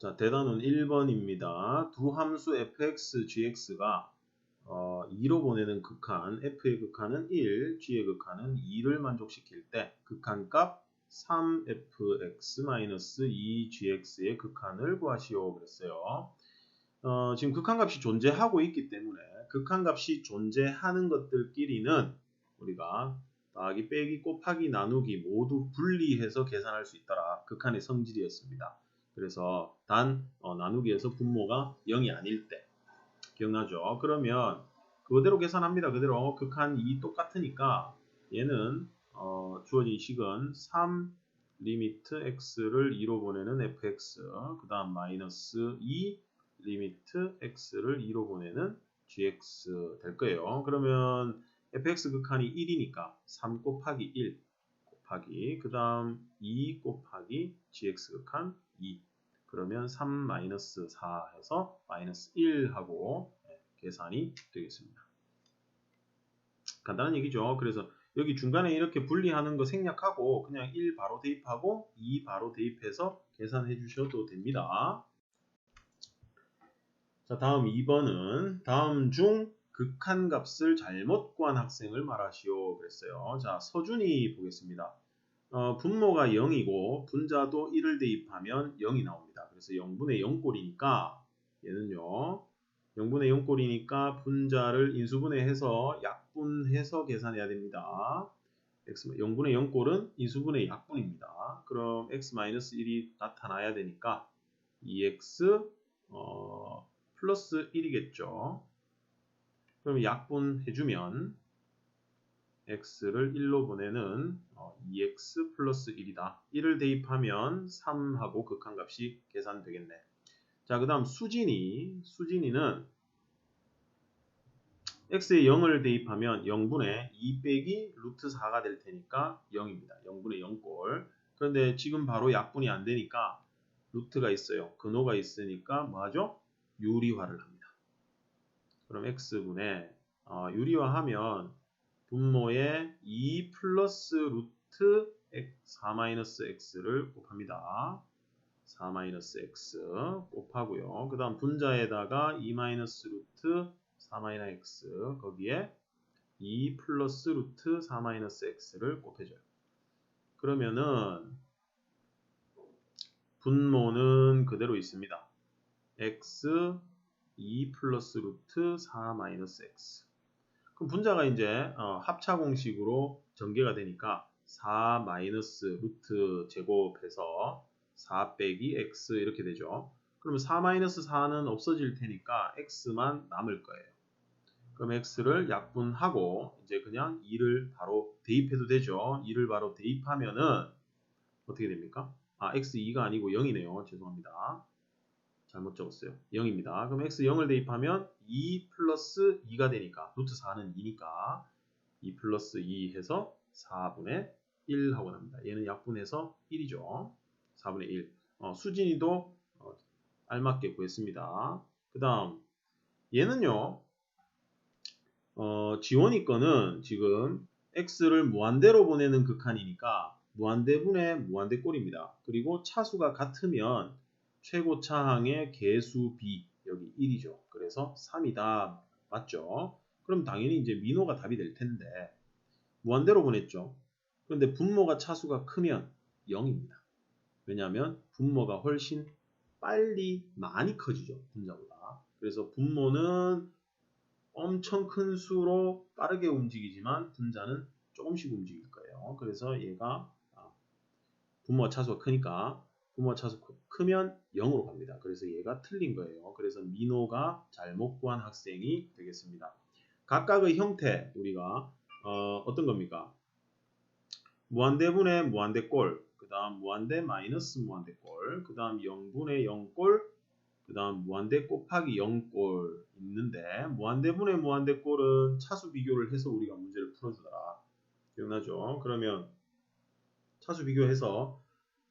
자, 대답은 1번입니다. 두 함수 fx, gx가 2로 보내는 극한, f의 극한은 1, g의 극한은 2를 만족시킬 때 극한값 3fx-2gx의 극한을 구하시오 그랬어요. 지금 극한값이 존재하고 있기 때문에 극한값이 존재하는 것들끼리는 우리가 더하기, 빼기, 곱하기, 나누기 모두 분리해서 계산할 수 있더라. 극한의 성질이었습니다. 그래서 단 나누기에서 분모가 0이 아닐 때 기억나죠? 그러면 그대로 계산합니다. 그대로 극한 2 똑같으니까 얘는 주어진 식은 3 리미트 x를 2로 보내는 fx 그 다음 마이너스 2 리미트 x를 2로 보내는 gx 될 거예요. 그러면 fx 극한이 1이니까 3 곱하기 1 곱하기 그 다음 2 곱하기 gx 극한 2 그러면 3 마이너스 4 해서 마이너스 1 하고 계산이 되겠습니다. 간단한 얘기죠. 그래서 여기 중간에 이렇게 분리하는 거 생략하고 그냥 1 바로 대입하고 2 바로 대입해서 계산해 주셔도 됩니다. 자, 다음 2번은 다음 중 극한값을 잘못 구한 학생을 말하시오 그랬어요. 자, 서준이 보겠습니다. 분모가 0이고 분자도 1을 대입하면 0이 나옵니다. 그래서 0분의 0꼴이니까 얘는요. 0분의 0꼴이니까 분자를 인수분해해서 약분해서 계산해야 됩니다. 0분의 0꼴은 인수분해 약분입니다. 그럼 x-1이 나타나야 되니까 2x 플러스 1이겠죠. 그럼 약분해주면 x를 1로 보내는 2x 플러스 1이다. 1을 대입하면 3하고 극한값이 계산되겠네. 자, 그 다음 수진이는 x에 0을 대입하면 0분의 2 빼기 루트 4가 될 테니까 0입니다. 0분의 0꼴. 그런데 지금 바로 약분이 안 되니까 루트가 있어요. 근호가 있으니까 뭐하죠? 유리화를 합니다. 그럼 x분의 유리화하면 분모에 2 플러스 루트 4-x를 곱합니다. 4-x 곱하고요. 그 다음 분자에다가 2 루트 4-x 거기에 2 플러스 루트 4-x를 곱해줘요. 그러면은 분모는 그대로 있습니다. x 2 플러스 루트 4-x 그럼 분자가 이제 합차 공식으로 전개가 되니까 4 마이너스 루트 제곱해서 4 빼기 x 이렇게 되죠. 그러면 4 마이너스 4는 없어질 테니까 x만 남을 거예요. 그럼 x를 약분하고 이제 그냥 2를 바로 대입해도 되죠. 2를 바로 대입하면은 어떻게 됩니까? x2가 아니고 0이네요. 죄송합니다. 잘못 적었어요. 0입니다. 그럼 x 0을 대입하면 2 플러스 2가 되니까 루트 4는 2니까 2 플러스 2 해서 4분의 1 하고 납니다. 얘는 약분해서 1이죠. 4분의 1. 수진이도 알맞게 구했습니다. 그 다음 얘는요. 지원이 거는 지금 x를 무한대로 보내는 극한이니까 무한대분의 무한대꼴입니다. 그리고 차수가 같으면 최고차항의 개수 b 여기 1이죠. 그래서 3이다. 맞죠? 그럼 당연히 이제 민호가 답이 될 텐데 무한대로 보냈죠. 그런데 분모가 차수가 크면 0입니다. 왜냐하면 분모가 훨씬 빨리 많이 커지죠. 분자보다. 그래서 분모는 엄청 큰 수로 빠르게 움직이지만 분자는 조금씩 움직일 거예요. 그래서 얘가 분모가 차수가 크니까 분모가 차수가 크면 0으로 갑니다. 그래서 얘가 틀린 거예요. 그래서 민호가 잘못 구한 학생이 되겠습니다. 각각의 형태 우리가 어떤 겁니까? 무한대분의 무한대꼴, 그 다음 무한대 마이너스 무한대꼴, 그 다음 0분의 0꼴, 그 다음 무한대 곱하기 0꼴 있는데 무한대분의 무한대꼴은 차수 비교를 해서 우리가 문제를 풀어주더라. 기억나죠? 그러면 차수 비교해서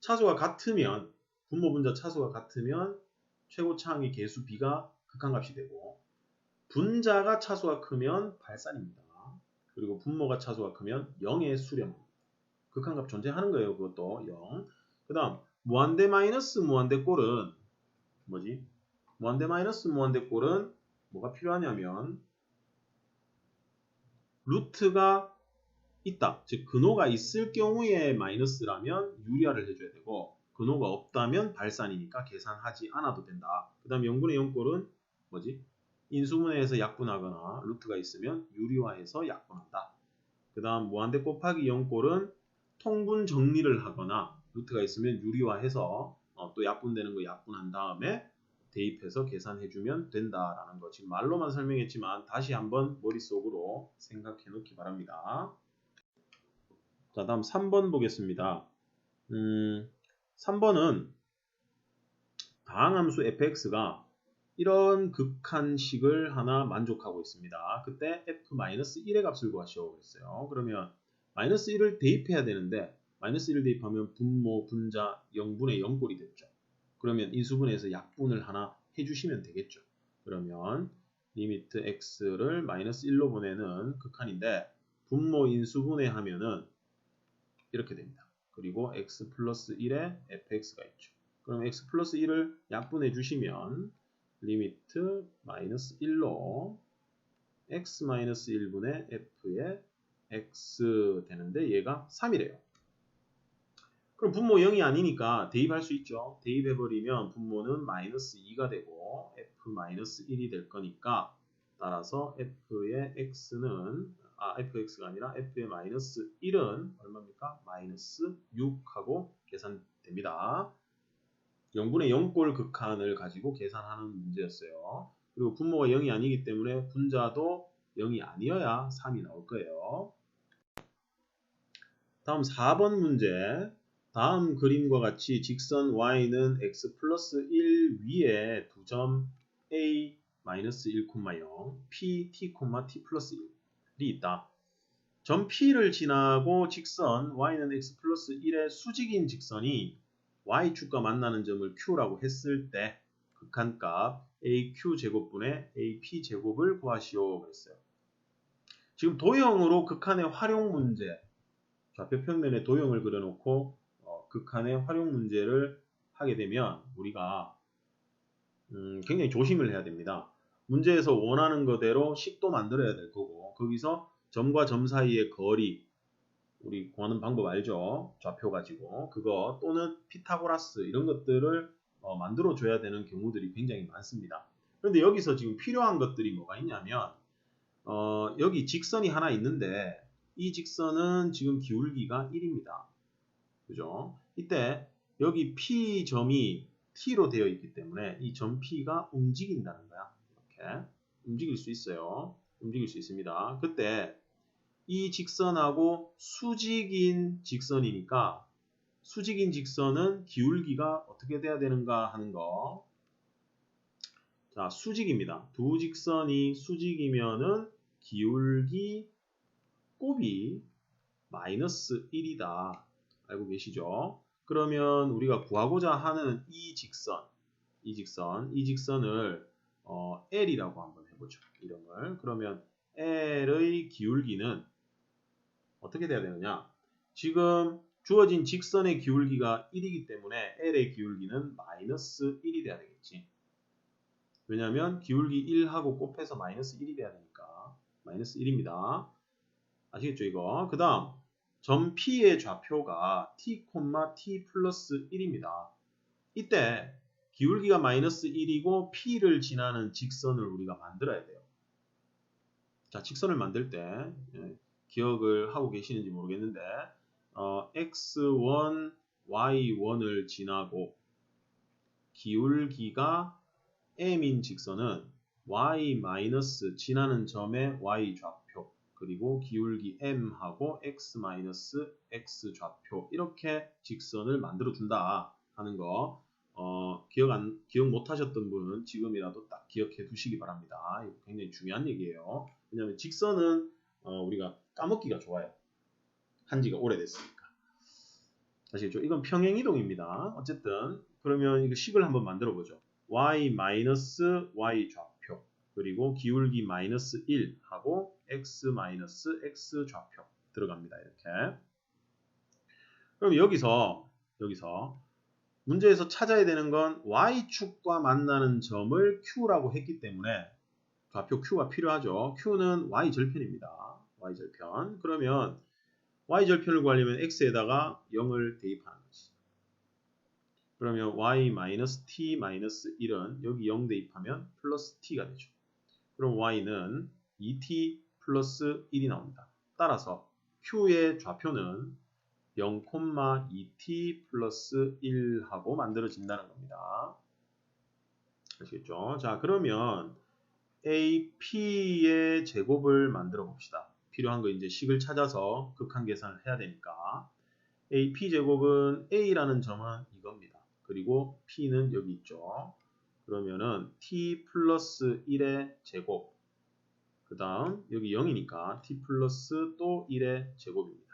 차수가 같으면 분모 분자 차수가 같으면 최고차항의 개수 b가 극한값이 되고 분자가 차수가 크면 발산입니다. 그리고 분모가 차수가 크면 0의 수렴. 극한값 존재하는 거예요. 그것도 0. 그 다음 무한대 마이너스 무한대꼴은 뭐지? 무한대 마이너스 무한대 꼴은 뭐가 필요하냐면 루트가 있다. 즉 근호가 있을 경우에 마이너스라면 유리화를 해줘야 되고 근호가 없다면 발산이니까 계산하지 않아도 된다. 그 다음 0분의 0꼴은 뭐지? 인수분해해서 약분하거나 루트가 있으면 유리화해서 약분한다. 그 다음 무한대 곱하기 0꼴은 통분 정리를 하거나 루트가 있으면 유리화해서 또 약분되는 거 약분한 다음에 대입해서 계산해주면 된다라는 거 지금 말로만 설명했지만 다시 한번 머릿속으로 생각해 놓기 바랍니다. 자, 다음 3번 보겠습니다. 3번은 다항함수 fx가 이런 극한식을 하나 만족하고 있습니다. 그때 f-1의 값을 구하시오 그랬어요. 그러면 마이너스 1을 대입해야 되는데 마이너스 1을 대입하면 분모, 분자 0분의 0꼴이 됐죠. 그러면 인수분해에서 약분을 하나 해주시면 되겠죠. 그러면 리미트 x를 마이너스 1로 보내는 극한인데 분모 인수분해 하면은 이렇게 됩니다. 그리고 x 플러스 1에 fx가 있죠. 그럼 x 플러스 1을 약분해 주시면 리미트 마이너스 1로 x 마이너스 1분의 f의 x 되는데 얘가 3이래요. 그럼 분모 0이 아니니까 대입할 수 있죠. 대입해버리면 분모는 마이너스 2가 되고 f 마이너스 1이 될 거니까 따라서 f의 x는 fx가 아니라 f의 마이너스 1은 얼마입니까? 마이너스 6하고 계산됩니다. 0분의 0꼴 극한을 가지고 계산하는 문제였어요. 그리고 분모가 0이 아니기 때문에 분자도 0이 아니어야 3이 나올 거예요. 다음 4번 문제. 다음 그림과 같이 직선 y는 x 플러스 1 위에 두 점 a 마이너스 1, 0, p, t, t 플러스 1이 있다. 점 p를 지나고 직선 y는 x 플러스 1의 수직인 직선이 y축과 만나는 점을 q라고 했을 때 극한값 aq 제곱분의 ap 제곱을 구하시오 그랬어요. 지금 도형으로 극한의 활용 문제 좌표 평면에 도형을 그려놓고 극한의 활용 문제를 하게 되면 우리가 굉장히 조심을 해야 됩니다. 문제에서 원하는 거대로 식도 만들어야 될 거고 거기서 점과 점 사이의 거리 우리 구하는 방법 알죠? 좌표 가지고 그거 또는 피타고라스 이런 것들을 만들어 줘야 되는 경우들이 굉장히 많습니다. 그런데 여기서 지금 필요한 것들이 뭐가 있냐면 여기 직선이 하나 있는데 이 직선은 지금 기울기가 1입니다. 그죠? 이때 여기 P점이 T로 되어 있기 때문에 이 점 P가 움직인다는 거야. 이렇게 움직일 수 있어요. 움직일 수 있습니다. 그때 이 직선하고 수직인 직선이니까 수직인 직선은 기울기가 어떻게 돼야 되는가 하는 거. 자, 수직입니다. 두 직선이 수직이면은 기울기 곱이 마이너스 1이다. 알고 계시죠? 그러면 우리가 구하고자 하는 이 직선을 L이라고 한번 해보죠. 이름을. 그러면 L의 기울기는 어떻게 돼야 되느냐? 지금 주어진 직선의 기울기가 1이기 때문에 L의 기울기는 마이너스 1이 돼야 되겠지. 왜냐하면 기울기 1하고 곱해서 마이너스 1이 돼야 되니까 마이너스 1입니다. 아시겠죠 이거? 그 다음 점 P의 좌표가 t, t 플러스 1입니다. 이때 기울기가 마이너스 1이고 P를 지나는 직선을 우리가 만들어야 돼요. 자, 직선을 만들 때 기억을 하고 계시는지 모르겠는데 x1, y1을 지나고 기울기가 m인 직선은 y 마이너스 지나는 점의 y 좌표 그리고 기울기 m하고 x 마이너스 x 좌표 이렇게 직선을 만들어 준다 하는 거 기억 못 하셨던 분은 지금이라도 딱 기억해 두시기 바랍니다. 이거 굉장히 중요한 얘기예요. 왜냐하면 직선은 우리가 까먹기가 좋아요. 한지가 오래됐으니까. 아시겠죠? 이건 평행이동입니다. 어쨌든 그러면 이거 식을 한번 만들어 보죠. y 마이너스 y 좌표 그리고 기울기 마이너스 1 하고 x 마이너스 x 좌표 들어갑니다. 이렇게. 그럼 여기서 문제에서 찾아야 되는 건 y축과 만나는 점을 q라고 했기 때문에 좌표 q가 필요하죠. q는 y절편입니다. y절편. 그러면 y절편을 구하려면 x에다가 0을 대입하는 거지. 그러면 y-t-1은 여기 0 대입하면 플러스 t가 되죠. 그럼 y는 2t 플러스 1이 나옵니다. 따라서 q의 좌표는 0,2t 플러스 1하고 만들어진다는 겁니다. 아시겠죠? 자, 그러면 AP의 제곱을 만들어 봅시다. 필요한 거 이제 식을 찾아서 극한 계산을 해야 되니까. AP 제곱은 A라는 점은 이겁니다. 그리고 P는 여기 있죠. 그러면은 T 플러스 1의 제곱. 그 다음 여기 0이니까 T 플러스 또 1의 제곱입니다.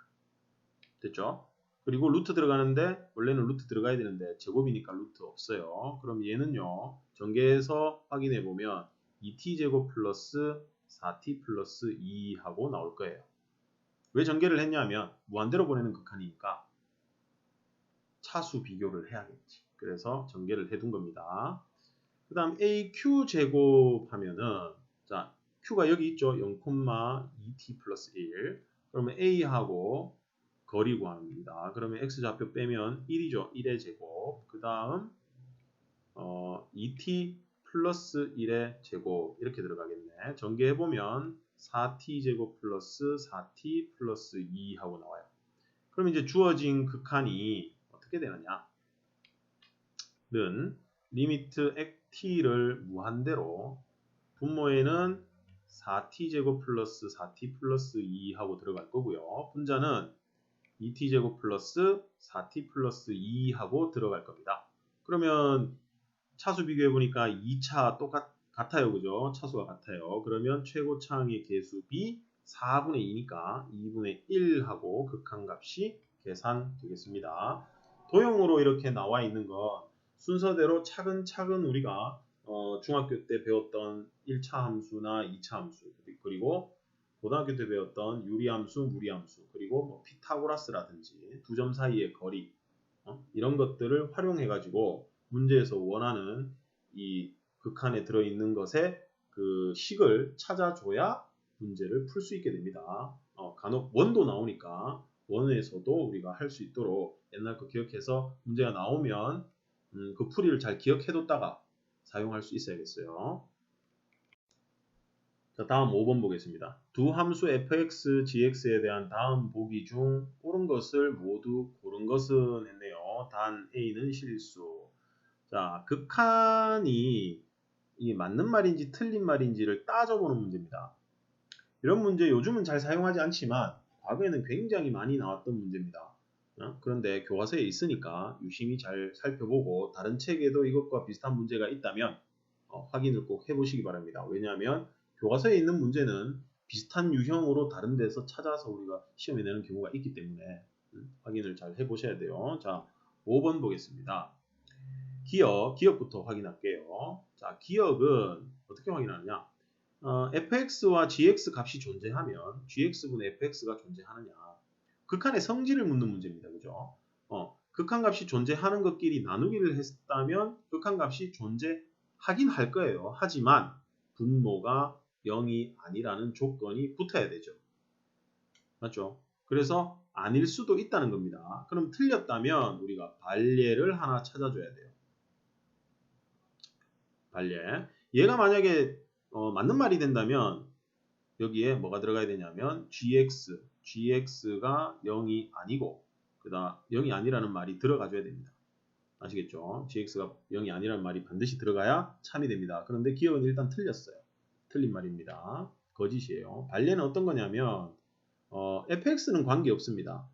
됐죠? 그리고 루트 들어가는데 원래는 루트 들어가야 되는데 제곱이니까 루트 없어요. 그럼 얘는요. 전개해서 확인해 보면 2t제곱 플러스 4t 플러스 2하고 나올 거예요. 왜 전개를 했냐면 무한대로 보내는 극한이니까 차수 비교를 해야겠지. 그래서 전개를 해둔 겁니다. 그 다음 AQ 제곱하면은 자 Q가 여기 있죠. 0,2t 플러스 1. 그러면 A하고 거리 구합니다. 그러면 X좌표 빼면 1이죠. 1의 제곱. 그 다음 2t 플러스 1의 제곱 이렇게 들어가겠네. 전개해보면 4t 제곱 플러스 4t 플러스 2 하고 나와요. 그럼 이제 주어진 극한이 어떻게 되느냐? 는 리미트 t를 무한대로 분모에는 4t 제곱 플러스 4t 플러스 2 하고 들어갈 거고요. 분자는 2t 제곱 플러스 4t 플러스 2 하고 들어갈 겁니다. 그러면 차수 비교해 보니까 2차 같아요. 그죠? 차수가 같아요. 그러면 최고차항의 개수비 4분의 2니까 2분의 1하고 극한값이 계산되겠습니다. 도형으로 이렇게 나와 있는 건 순서대로 차근차근 우리가 중학교 때 배웠던 1차 함수나 2차 함수 그리고 고등학교 때 배웠던 유리함수, 무리함수 그리고 뭐 피타고라스라든지 두 점 사이의 거리 이런 것들을 활용해 가지고 문제에서 원하는 이 극한에 들어있는 것의 그 식을 찾아줘야 문제를 풀 수 있게 됩니다. 간혹 원도 나오니까 원에서도 우리가 할 수 있도록 옛날 거 기억해서 문제가 나오면 그 풀이를 잘 기억해뒀다가 사용할 수 있어야겠어요. 자, 다음 5번 보겠습니다. 두 함수 fx, gx에 대한 다음 보기 중 옳은 것을 모두 고른 것은 했네요. 단 a는 실수. 자, 극한이 이 맞는 말인지 틀린 말인지를 따져보는 문제입니다. 이런 문제 요즘은 잘 사용하지 않지만 과거에는 굉장히 많이 나왔던 문제입니다. 그런데 교과서에 있으니까 유심히 잘 살펴보고 다른 책에도 이것과 비슷한 문제가 있다면 확인을 꼭 해보시기 바랍니다. 왜냐하면 교과서에 있는 문제는 비슷한 유형으로 다른 데서 찾아서 우리가 시험에 내는 경우가 있기 때문에 확인을 잘 해보셔야 돼요. 자, 5번 보겠습니다. 기억부터 확인할게요. 자, 기억은 어떻게 확인하느냐? fx와 gx 값이 존재하면 gx분의 fx가 존재하느냐? 극한의 성질을 묻는 문제입니다. 그죠? 극한 값이 존재하는 것끼리 나누기를 했다면 극한 값이 존재하긴 할 거예요. 하지만 분모가 0이 아니라는 조건이 붙어야 되죠. 맞죠? 그래서 아닐 수도 있다는 겁니다. 그럼 틀렸다면 우리가 발례를 하나 찾아줘야 돼요. 발례. 얘가 만약에 맞는 말이 된다면 여기에 뭐가 들어가야 되냐면 gx가 0이 아니고 그다음 0이 아니라는 말이 들어가줘야 됩니다. 아시겠죠? gx가 0이 아니라는 말이 반드시 들어가야 참이 됩니다. 그런데 기억은 일단 틀렸어요. 틀린 말입니다. 거짓이에요. 발례는 어떤 거냐면 fx는 관계없습니다.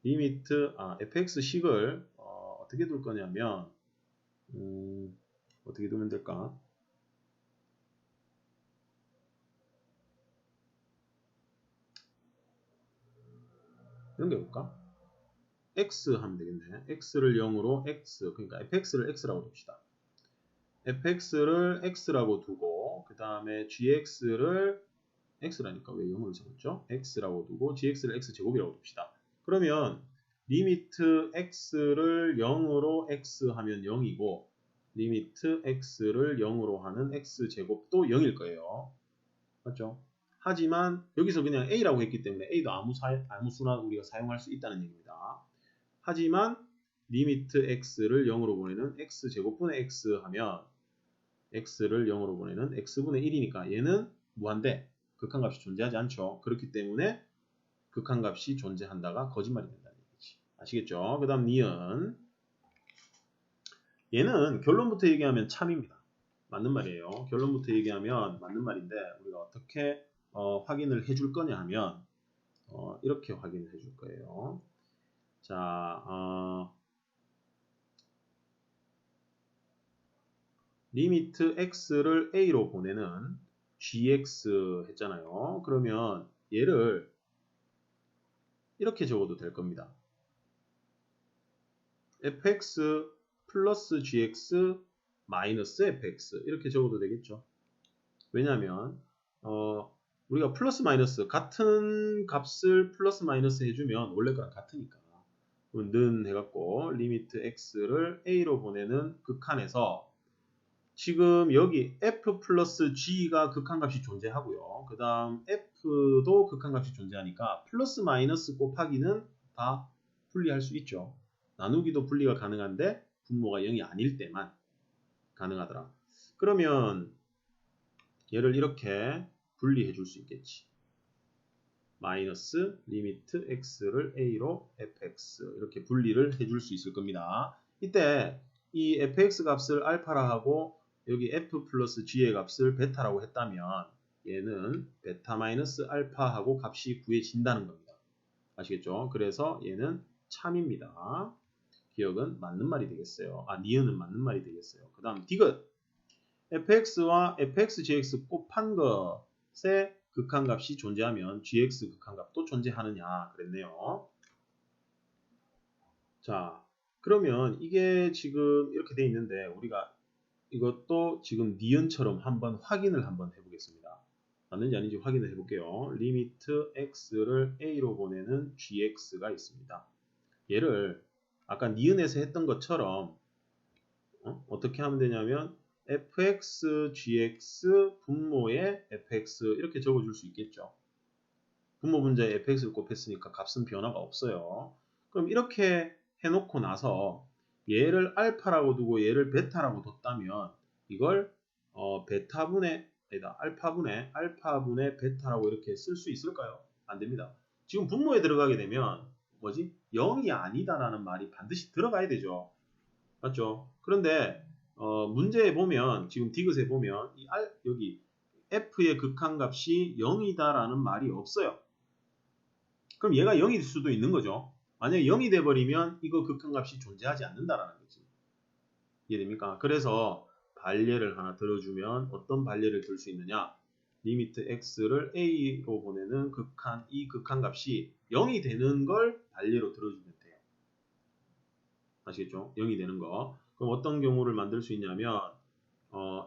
리미트 fx식을 어떻게 둘 거냐면 어떻게 두면 될까? 이런 게 볼까? x 하면 되겠네. x를 0으로 x 그러니까 fx를 x라고 둡시다. fx를 x라고 두고 그 다음에 gx를 x라니까 왜 0을 적었죠? x라고 두고 gx를 x제곱이라고 둡시다. 그러면 리미트 x를 0으로 x 하면 0이고 리미트 x를 0으로 하는 x제곱도 0일 거예요. 맞죠? 하지만 여기서 그냥 a라고 했기 때문에 a도 아무 수나 우리가 사용할 수 있다는 얘기입니다. 하지만 리미트 x를 0으로 보내는 x제곱분의 x 하면 x를 0으로 보내는 x분의 1이니까 얘는 무한대, 극한값이 존재하지 않죠. 그렇기 때문에 극한값이 존재한다가 거짓말이 된다는 얘기지. 아시겠죠? 그 다음 니은. 얘는 결론부터 얘기하면 참입니다. 맞는 말이에요. 결론부터 얘기하면 맞는 말인데 우리가 어떻게 확인을 해줄 거냐 하면 이렇게 확인을 해줄 거예요. 자, 리미트 x를 a로 보내는 gx 했잖아요. 그러면 얘를 이렇게 적어도 될 겁니다. fx 플러스 gx 마이너스 fx 이렇게 적어도 되겠죠. 왜냐하면 우리가 플러스 마이너스 같은 값을 플러스 마이너스 해주면 원래 거랑 같으니까 는 해갖고 리미트 x를 a로 보내는 극한에서 지금 여기 f 플러스 g가 극한값이 존재하고요. 그 다음 f도 극한값이 존재하니까 플러스 마이너스 곱하기는 다 분리할 수 있죠. 나누기도 분리가 가능한데 분모가 0이 아닐 때만 가능하더라. 그러면 얘를 이렇게 분리해 줄 수 있겠지. 마이너스 리미트 x를 a로 fx 이렇게 분리를 해 줄 수 있을 겁니다. 이때 이 fx 값을 알파라 하고 여기 f 플러스 g의 값을 베타라고 했다면 얘는 베타 마이너스 알파하고 값이 구해진다는 겁니다. 아시겠죠? 그래서 얘는 참입니다. 기억은 맞는 말이 되겠어요. 니은은 맞는 말이 되겠어요. 그 다음 디귿. fx와 fx, gx 곱한 것의 극한값이 존재하면 gx 극한값도 존재하느냐 그랬네요. 자, 그러면 이게 지금 이렇게 돼 있는데 우리가 이것도 지금 니은처럼 한번 확인을 한번 해보겠습니다. 맞는지 아닌지 확인을 해볼게요. 리미트 x를 a로 보내는 gx가 있습니다. 얘를 아까 니은에서 했던 것처럼 어떻게 하면 되냐면 fx, gx 분모에 fx 이렇게 적어줄 수 있겠죠. 분모 분자에 fx를 곱했으니까 값은 변화가 없어요. 그럼 이렇게 해놓고 나서 얘를 알파라고 두고 얘를 베타라고 뒀다면 이걸 베타분의 아니다 알파분의 베타라고 이렇게 쓸 수 있을까요? 안 됩니다. 지금 분모에 들어가게 되면 뭐지? 0이 아니다라는 말이 반드시 들어가야 되죠. 맞죠? 그런데 문제에 보면 지금 디귿에 보면 여기 f의 극한값이 0이다라는 말이 없어요. 그럼 얘가 0일 수도 있는 거죠. 만약에 0이 돼버리면 이거 극한값이 존재하지 않는다라는 거지. 이해됩니까? 그래서 반례를 하나 들어주면 어떤 반례를 들 수 있느냐? 리미트 x를 a로 보내는 이 극한값이 0이 되는 걸 반례로 들어주면 돼요. 아시겠죠? 0이 되는 거. 그럼 어떤 경우를 만들 수 있냐면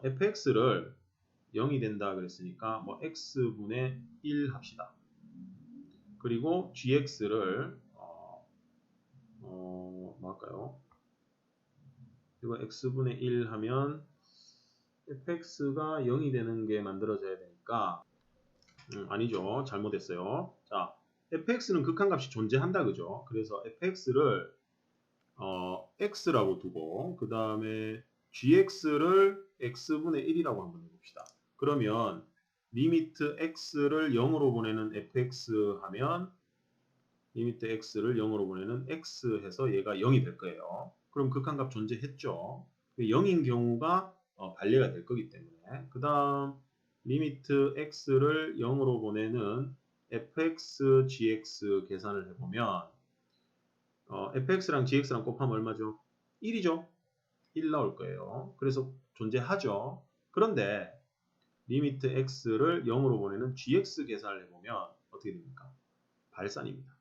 fx를 0이 된다 그랬으니까 뭐 x분의 1 합시다. 그리고 gx를 뭐 할까요? 이거 x분의 1 하면 fx가 0이 되는 게 만들어져야 되니까 아니죠. 잘못했어요. 자, fx는 극한값이 존재한다 그죠? 그래서 fx를 x라고 두고 그 다음에 gx를 x분의 1이라고 한번 해봅시다. 그러면 리미트 x를 0으로 보내는 fx 하면 리미트 x를 0으로 보내는 x 해서 얘가 0이 될 거예요. 그럼 극한값 존재했죠. 0인 경우가 반례가 될 거기 때문에 그 다음 리미트 x를 0으로 보내는 fx, gx 계산을 해보면 fx랑 gx랑 곱하면 얼마죠? 1이죠. 1 나올 거예요. 그래서 존재하죠. 그런데 리미트 x를 0으로 보내는 gx 계산을 해보면 어떻게 됩니까? 발산입니다.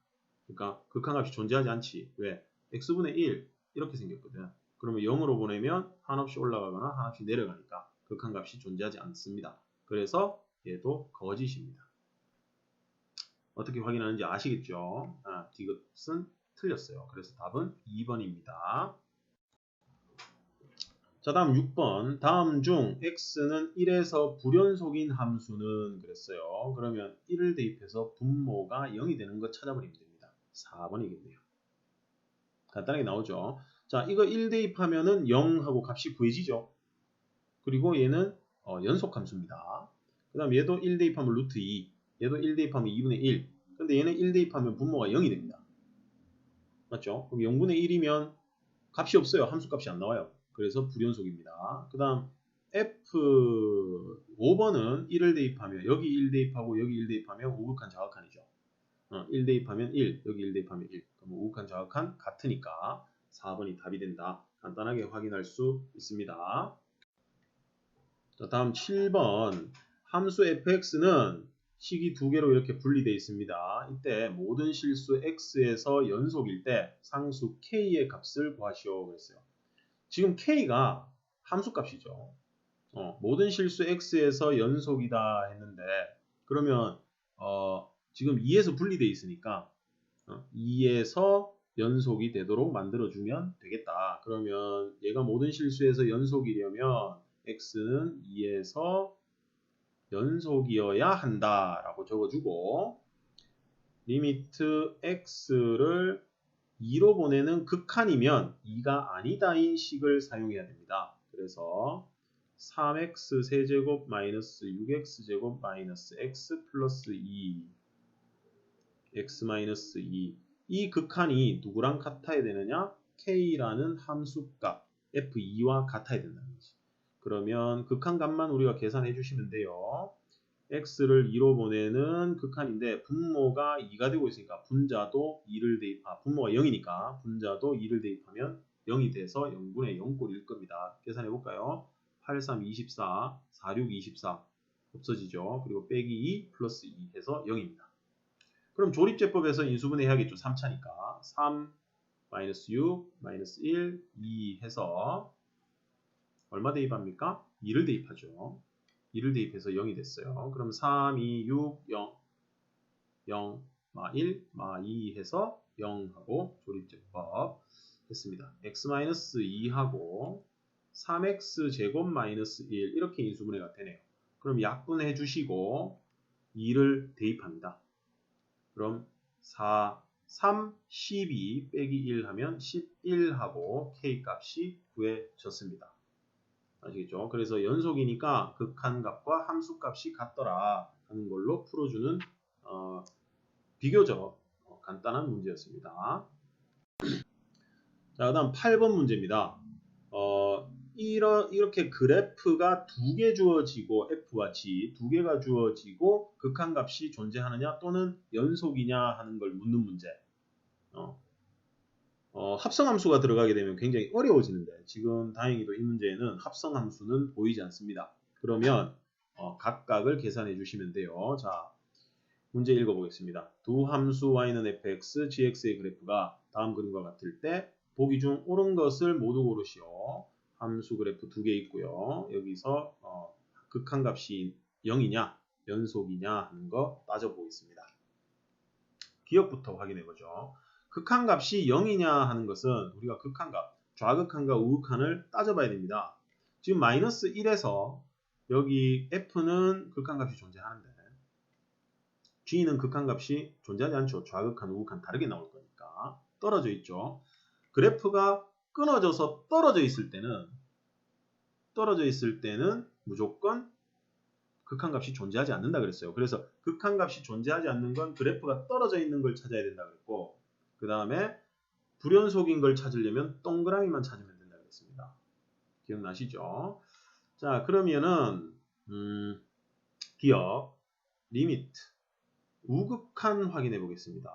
그러니까 극한값이 존재하지 않지. 왜? x분의 1 이렇게 생겼거든. 그러면 0으로 보내면 한없이 올라가거나 한없이 내려가니까 극한값이 존재하지 않습니다. 그래서 얘도 거짓입니다. 어떻게 확인하는지 아시겠죠? 디귿은 틀렸어요. 그래서 답은 2번입니다. 자, 다음 6번. 다음 중 x는 1에서 불연속인 함수는 그랬어요. 그러면 1을 대입해서 분모가 0이 되는 거 찾아버리면 됩니다. 4번이겠네요. 간단하게 나오죠. 자, 이거 1 대입하면은 0하고 값이 구해지죠. 그리고 얘는 연속 함수입니다. 그 다음 얘도 1 대입하면 루트 2, 얘도 1 대입하면 2분의 1. 근데 얘는 1 대입하면 분모가 0이 됩니다. 맞죠? 그럼 0분의 1이면 값이 없어요. 함수값이 안 나와요. 그래서 불연속입니다. 그 다음 F5번은 1을 대입하면 여기 1 대입하고 여기 1 대입하면 우극한 자극한이죠. 1 대입하면 1, 여기 1 대입하면 1. 그럼 우극한 자극한 같으니까 4번이 답이 된다. 간단하게 확인할 수 있습니다. 자, 다음 7번. 함수 fx는 식이 두 개로 이렇게 분리되어 있습니다. 이때 모든 실수 x에서 연속일 때 상수 k의 값을 구하시오 그랬어요. 지금 k가 함수값이죠. 모든 실수 x에서 연속이다 했는데 그러면 지금 2에서 분리되어 있으니까 2에서 연속이 되도록 만들어주면 되겠다. 그러면 얘가 모든 실수에서 연속이려면 x는 2에서 연속이어야 한다라고 적어주고 리미트 x를 2로 보내는 극한이면 2가 아니다인 식을 사용해야 됩니다. 그래서 3x 세제곱 마이너스 6x 제곱 마이너스 x 플러스 2 x 마이너스 2 이 극한이 누구랑 같아야 되느냐? k라는 함수값 f2와 같아야 된다는 거지. 그러면 극한값만 우리가 계산해 주시면 돼요. x를 2로 보내는 극한인데 분모가 2가 되고 있으니까 분자도 2를 분모가 0이니까 분자도 2를 대입하면 0이 돼서 0분의 0꼴일 겁니다. 계산해 볼까요? 8, 3, 24, 4, 6, 24 없어지죠. 그리고 빼기 2 플러스 2 해서 0입니다. 그럼 조립제법에서 인수분해 해야겠죠. 3차니까 3 마이너스 6 마이너스 1 2 해서 얼마 대입합니까? 2를 대입하죠. 2를 대입해서 0이 됐어요. 그럼 3, 2, 6, 0 0, 마 1, 마 2 해서 0하고 조립제법 했습니다. x-2하고 3x 제곱 마이너스 1 이렇게 인수분해가 되네요. 그럼 약분해 주시고 2를 대입합니다. 그럼 4, 3, 12 빼기 1 하면 11하고 k값이 구해졌습니다. 아시겠죠? 그래서 연속이니까 극한값과 함수값이 같더라 하는 걸로 풀어주는 비교적 간단한 문제였습니다. 자, 그다음 8번 문제입니다. 이렇게 그래프가 두 개 주어지고 f와 g 두 개가 주어지고 극한값이 존재하느냐 또는 연속이냐 하는 걸 묻는 문제. 합성함수가 들어가게 되면 굉장히 어려워지는데 지금 다행히도 이 문제에는 합성함수는 보이지 않습니다. 그러면 각각을 계산해 주시면 돼요. 자, 문제 읽어보겠습니다. 두 함수 y는 fx, gx의 그래프가 다음 그림과 같을 때 보기 중 옳은 것을 모두 고르시오. 함수 그래프 두 개 있고요. 여기서 극한값이 0이냐 연속이냐 하는 거 따져보겠습니다. 기억부터 확인해보죠. 극한값이 0이냐 하는 것은 우리가 극한값, 좌극한과 우극한을 따져봐야 됩니다. 지금 마이너스 1에서 여기 f는 극한값이 존재하는데 g는 극한값이 존재하지 않죠. 좌극한, 우극한 다르게 나올 거니까. 떨어져 있죠. 그래프가 끊어져서 떨어져 있을 때는 무조건 극한값이 존재하지 않는다 그랬어요. 그래서 극한값이 존재하지 않는 건 그래프가 떨어져 있는 걸 찾아야 된다 그랬고 그 다음에 불연속인 걸 찾으려면 동그라미만 찾으면 된다 그랬습니다. 기억나시죠? 자, 그러면은 기억 리미트 우극한 확인해 보겠습니다.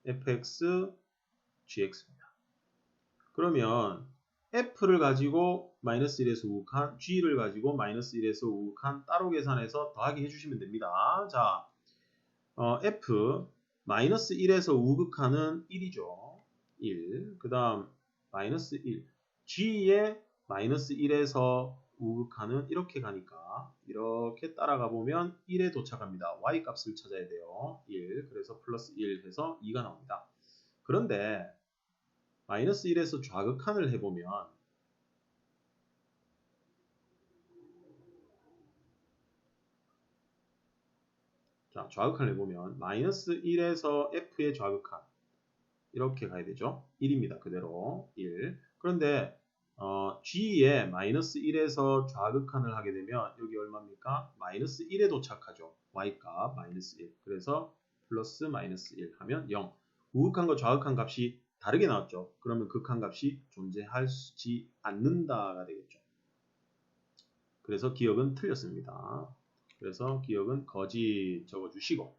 fx, gx입니다. 그러면 f를 가지고 마이너스 1에서 우극한, g를 가지고 마이너스 1에서 우극한 따로 계산해서 더하기 해주시면 됩니다. 자, f 마이너스 1에서 우극한은 1이죠. 1. 그 다음 마이너스 1. g의 마이너스 1에서 우극한은 이렇게 가니까 이렇게 따라가 보면 1에 도착합니다. y 값을 찾아야 돼요. 1. 그래서 플러스 1 해서 2가 나옵니다. 그런데 마이너스 1에서 좌극한을 해보면 자, 좌극한을 해보면 마이너스 1에서 f의 좌극한 이렇게 가야 되죠. 1입니다. 그대로 1. 그런데 g에 마이너스 1에서 좌극한을 하게 되면 여기 얼마입니까? 마이너스 1에 도착하죠. y값 마이너스 1. 그래서 플러스 마이너스 1 하면 0. 우극한과 좌극한 값이 다르게 나왔죠. 그러면 극한 값이 존재하지 않는다가 되겠죠. 그래서 기억은 틀렸습니다. 그래서 기억은 거짓 적어주시고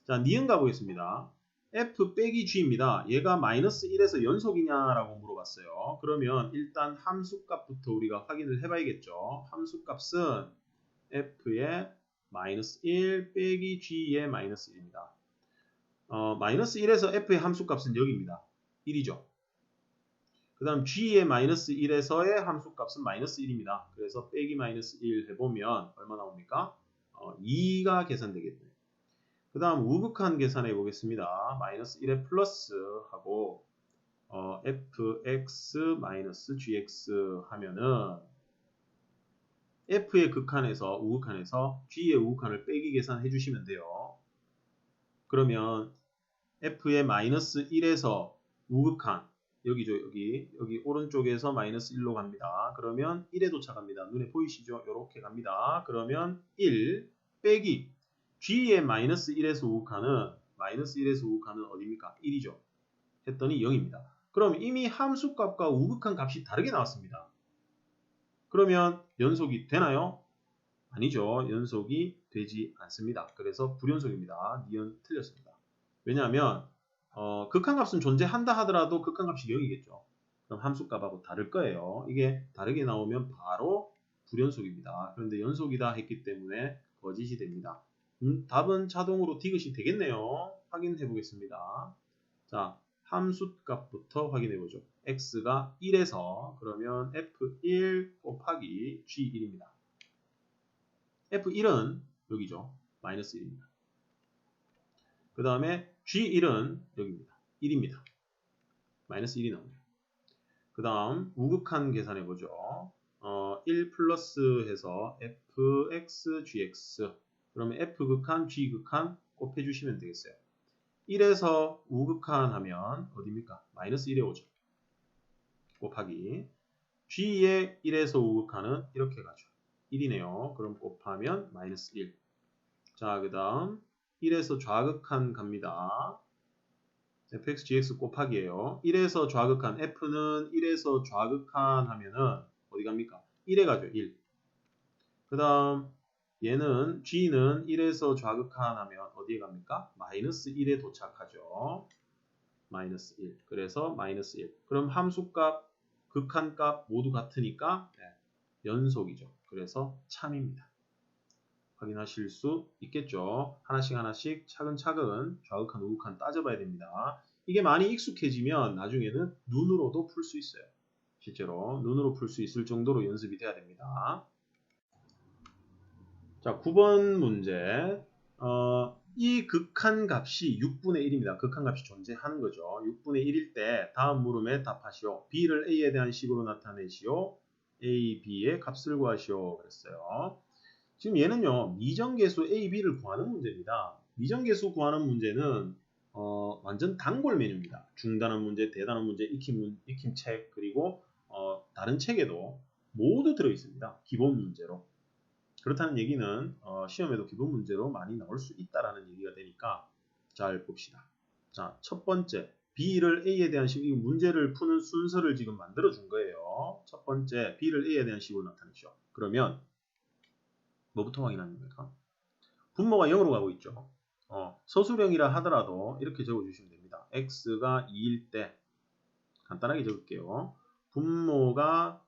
자, 니은 가보겠습니다. f 빼기 g입니다. 얘가 마이너스 1에서 연속이냐라고 물어봤어요. 그러면 일단 함수값부터 우리가 확인을 해봐야겠죠. 함수값은 f의 마이너스 1 빼기 g의 마이너스 1입니다. 마이너스 1에서 f의 함수값은 여기입니다. 1이죠. 그 다음 g의 마이너스 1에서의 함수값은 마이너스 1입니다. 그래서 빼기 마이너스 1 해보면 얼마 나옵니까? 2가 계산되겠네요. 그 다음 우극한 계산해 보겠습니다. 마이너스 1에 플러스 하고 fx 마이너스 gx 하면은 f의 극한에서 우극한에서 g의 우극한을 빼기 계산해 주시면 돼요. 그러면 f의 마이너스 1에서 우극한 여기죠. 여기 오른쪽에서 마이너스 1로 갑니다. 그러면 1에 도착합니다. 눈에 보이시죠? 이렇게 갑니다. 그러면 1 빼기 g의 마이너스 1에서 우극한은 마이너스 1에서 우극한은 어디입니까? 1이죠. 했더니 0입니다. 그럼 이미 함수값과 우극한 값이 다르게 나왔습니다. 그러면 연속이 되나요? 아니죠. 연속이 되지 않습니다. 그래서 불연속입니다. 니은 틀렸습니다. 왜냐하면 극한값은 존재한다 하더라도 극한값이 0이겠죠. 그럼 함수값하고 다를 거예요. 이게 다르게 나오면 바로 불연속입니다. 그런데 연속이다 했기 때문에 거짓이 됩니다. 답은 자동으로 디귿이 되겠네요. 확인해 보겠습니다. 자, 함수값부터 확인해 보죠. x가 1에서 그러면 f1 곱하기 g1입니다. f1은 여기죠. 마이너스 1입니다. 그 다음에 g1은 여기입니다. 1입니다. 마이너스 1이 나오네요. 그 다음 우극한 계산해 보죠. 1 플러스 해서 fx, gx 그러면 f극한, g극한 곱해 주시면 되겠어요. 1에서 우극한 하면 어디입니까? 마이너스 1에 오죠. 곱하기 g의 1에서 우극한은 이렇게 가죠. 1이네요. 그럼 곱하면 마이너스 1. 자, 그 다음 1에서 좌극한 갑니다. fx, gx 곱하기예요. 1에서 좌극한 f는 1에서 좌극한 하면은 어디 갑니까? 1에 가죠. 1. 그 다음 얘는 g는 1에서 좌극한 하면 어디에 갑니까? 마이너스 1에 도착하죠. 마이너스 1. 그래서 마이너스 1. 그럼 함수값, 극한값 모두 같으니까 연속이죠. 그래서 참입니다. 확인하실 수 있겠죠. 하나씩 차근차근 좌극한, 우극한 따져봐야 됩니다. 이게 많이 익숙해지면 나중에는 눈으로도 풀 수 있어요. 실제로 눈으로 풀 수 있을 정도로 연습이 돼야 됩니다. 자, 9번 문제. 이 극한값이 6분의 1입니다. 극한값이 존재하는 거죠. 6분의 1일 때 다음 물음에 답하시오. b를 a에 대한 식으로 나타내시오. a, b의 값을 구하시오. 그랬어요. 지금 얘는요. 미정계수 a, b를 구하는 문제입니다. 미정계수 구하는 문제는 완전 단골 메뉴입니다. 중단원 문제, 대단원 문제, 익힘책 그리고 다른 책에도 모두 들어있습니다. 기본 문제로. 그렇다는 얘기는 시험에도 기본 문제로 많이 나올 수 있다라는 얘기가 되니까 잘 봅시다. 자, 첫 번째 B를 A에 대한 식으로 문제를 푸는 순서를 지금 만들어 준 거예요. 첫 번째 B를 A에 대한 식으로 나타내죠. 그러면 뭐부터 확인하는 겁니까? 분모가 0으로 가고 있죠. 서술형이라 하더라도 이렇게 적어주시면 됩니다. X가 2일 때 간단하게 적을게요. 분모가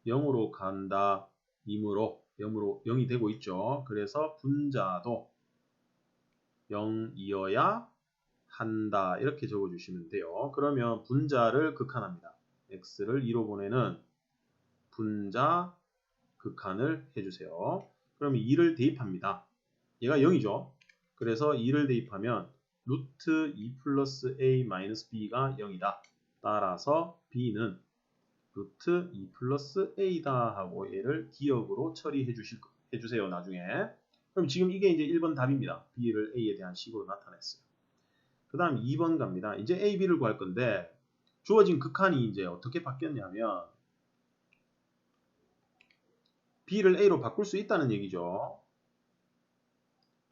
0으로 간다. 이므로 0이 되고 있죠. 그래서 분자도 0이어야 한다. 이렇게 적어주시면 돼요. 그러면 분자를 극한합니다. x를 2로 보내는 분자 극한을 해주세요. 그러면 2를 대입합니다. 얘가 0이죠. 그래서 2를 대입하면 루트 2 플러스 a 마이너스 b가 0이다. 따라서 b는 루트 2 플러스 a다 하고 얘를 기억으로 처리해 주세요. 나중에. 그럼 지금 이게 이제 1번 답입니다. b를 a에 대한 식으로 나타냈어요. 그 다음 2번 갑니다. 이제 a, b를 구할 건데 주어진 극한이 이제 어떻게 바뀌었냐면 b를 a로 바꿀 수 있다는 얘기죠.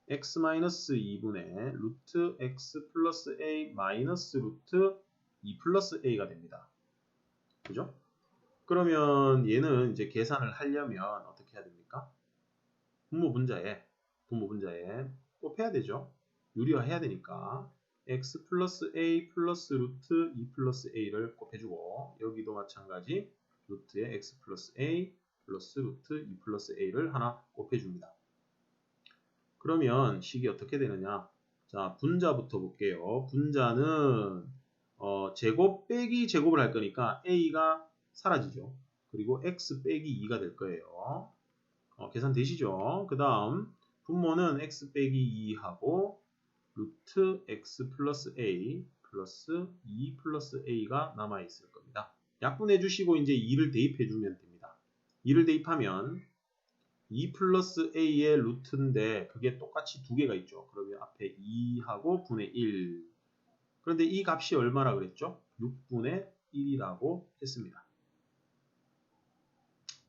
x-2분의 루트 x 플러스 a 마이너스 루트 2 플러스 a가 됩니다. 그죠? 그러면 얘는 이제 계산을 하려면 어떻게 해야 됩니까? 분모 분자에 곱해야 되죠. 유리화해야 되니까 x 플러스 a 플러스 루트 2 플러스 a를 곱해주고 여기도 마찬가지 루트에 x 플러스 a 플러스 루트 2 플러스 a를 하나 곱해줍니다. 그러면 식이 어떻게 되느냐? 자, 분자부터 볼게요. 분자는 제곱 빼기 제곱을 할 거니까 a가 사라지죠. 그리고 x 빼기 2가 될 거예요. 계산 되시죠? 그 다음 분모는 x 빼기 2하고 루트 x 플러스 a 플러스 2 플러스 a가 남아있을 겁니다. 약분해 주시고 이제 2를 대입해 주면 됩니다. 2를 대입하면 2 플러스 a의 루트인데 그게 똑같이 두 개가 있죠. 그러면 앞에 2하고 분의 1. 그런데 이 값이 얼마라 그랬죠? 6분의 1이라고 했습니다.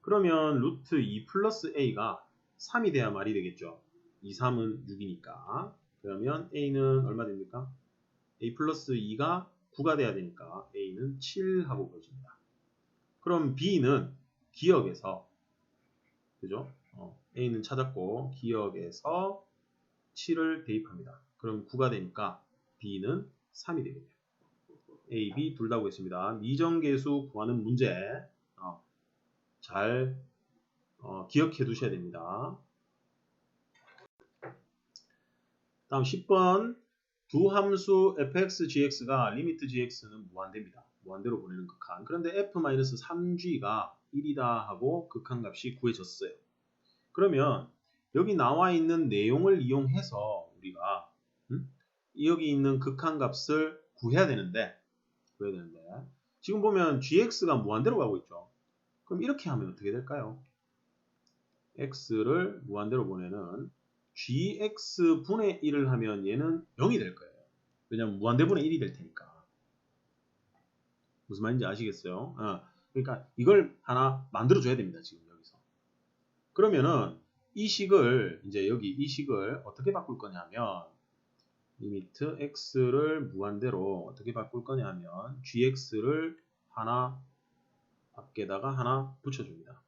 그러면 루트 2 플러스 a가 3이 돼야 말이 되겠죠. 2, 3은 6이니까. 그러면 a는 얼마 됩니까? a 플러스 2가 9가 돼야 되니까 a는 7하고 보여집니다. 그럼 b는 기억에서 그죠? a는 찾았고 기억에서 7을 대입합니다. 그럼 9가 되니까 b는 3이 되겠네요. a, b 둘 다 구했습니다. 미정계수 구하는 문제 잘 기억해 두셔야 됩니다. 다음 10번 두 함수 fx, gx가 리미트 gx는 무한대입니다. 무한대로 보내는 극한. 그런데 f-3g가 1이다 하고 극한값이 구해졌어요. 그러면 여기 나와 있는 내용을 이용해서 우리가 여기 있는 극한값을 구해야 되는데 지금 보면 gx가 무한대로 가고 있죠. 그럼 이렇게 하면 어떻게 될까요? x를 무한대로 보내는 gx분의 1을 하면 얘는 0이 될 거예요. 왜냐면 무한대분의 1이 될 테니까. 무슨 말인지 아시겠어요? 그러니까 이걸 하나 만들어줘야 됩니다. 지금 여기서. 그러면은 이 식을 이제 여기 이 식을 어떻게 바꿀 거냐면 리미트 x를 무한대로 어떻게 바꿀 거냐면 gx를 하나 밖에다가 하나 붙여줍니다.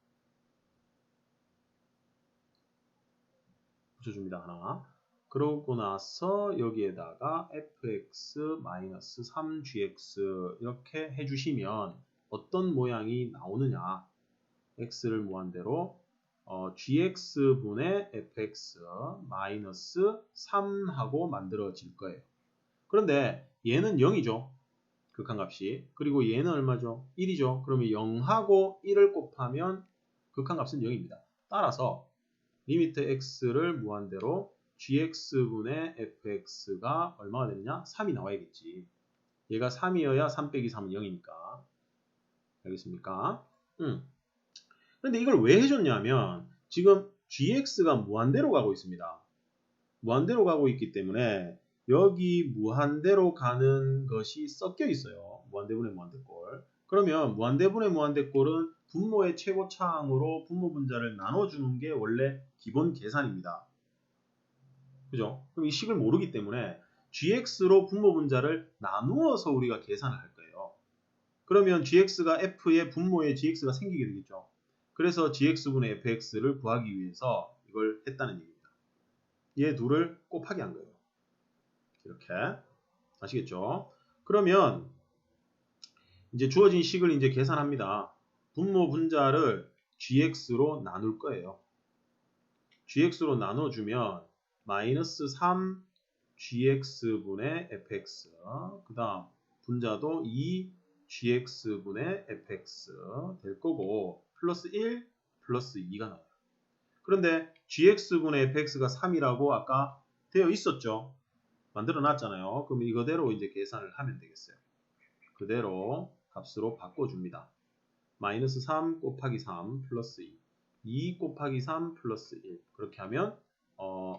하나. 그러고 나서 여기에다가 fx-3gx 이렇게 해주시면 어떤 모양이 나오느냐. x를 무한대로 gx분의 fx-3하고 만들어질 거예요. 그런데 얘는 0이죠. 극한값이. 그리고 얘는 얼마죠? 1이죠. 그러면 0하고 1을 곱하면 극한값은 0입니다. 따라서 리미트 x를 무한대로 gx분의 fx가 얼마가 되느냐? 3이 나와야겠지. 얘가 3이어야 3 빼기 3은 0이니까. 알겠습니까? 그런데 이걸 왜 해줬냐면 지금 gx가 무한대로 가고 있습니다. 무한대로 가고 있기 때문에 여기 무한대로 가는 것이 섞여 있어요. 무한대분의 무한대꼴. 그러면 무한대분의 무한대꼴은 분모의 최고차항으로 분모 분자를 나눠주는 게 원래 기본 계산입니다. 그죠? 그럼 이 식을 모르기 때문에 gx로 분모 분자를 나누어서 우리가 계산을 할 거예요. 그러면 gx가 f의 분모에 gx가 생기게 되겠죠. 그래서 gx분의 fx를 구하기 위해서 이걸 했다는 얘기입니다. 얘 둘을 곱하기 한 거예요. 이렇게 아시겠죠? 그러면 이제 주어진 식을 이제 계산합니다. 분모 분자를 gx로 나눌 거예요. gx로 나눠주면 마이너스 3 gx분의 fx 그 다음 분자도 2 gx분의 fx 될 거고 플러스 1 플러스 2가 나와요. 그런데 gx분의 fx가 3이라고 아까 되어 있었죠. 만들어 놨잖아요. 그럼 이거대로 이제 계산을 하면 되겠어요. 그대로 값으로 바꿔줍니다. 마이너스 3 곱하기 3 플러스 2, 2 곱하기 3 플러스 1. 그렇게 하면